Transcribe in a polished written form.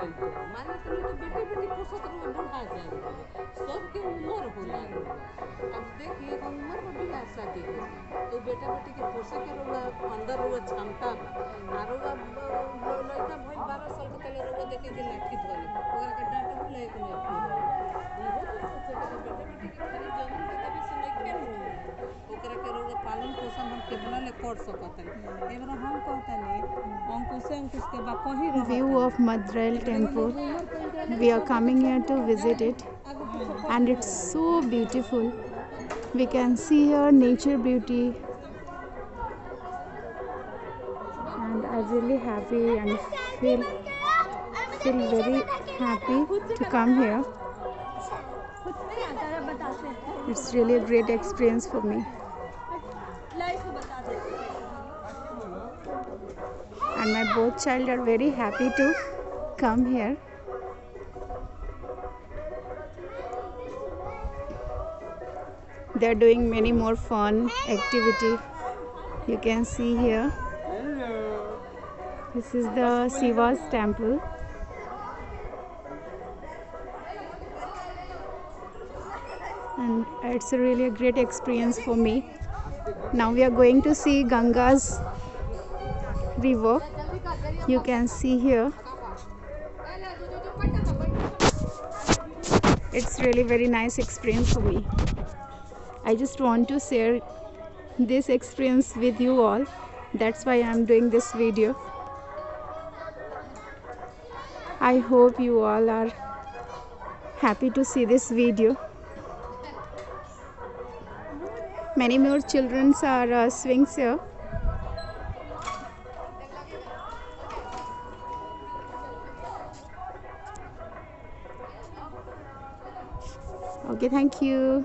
भइल तो माने तो नहीं तो बेटी बेटी पोसत रहो बुढ़ा जाए सबके उम्र होला अब देखिए एगो उम्र में भी शादी के तो बेटा बेटी के पोसे के रहुआ अंदर रहुआ क्षमता बा आ रहुआ लड़का भइल 12 साल के तले रहुआ देखे के लाठी धोले ओकरा के डांटहु लायक नहीं फिर इहो तो सोचे के बेटा बेटी के खाली जन्म दे देवे से नहीं खेलू ओकरा के रहुआ पालन पोषण हम कितना ले कर सकतनी एबरा हम कहतनी अंकुश के बा कहीं रह View of Madrail temple. We are coming here to visit it, and it's so beautiful. We can see here nature beauty, and I'm really happy and feel very happy to come here. It's really a great experience for me. And my both child are very happy to come here. They are doing many more fun activity. You can see here. This is the Shiva's temple. And it's really a great experience for me. Now we are going to see Ganga's river. You can see here. It's really very nice experience for me. I just want to share this experience with you all. That's why I'm doing this video. I hope you all are happy to see this video. Many more children are swings here. Okay, thank you.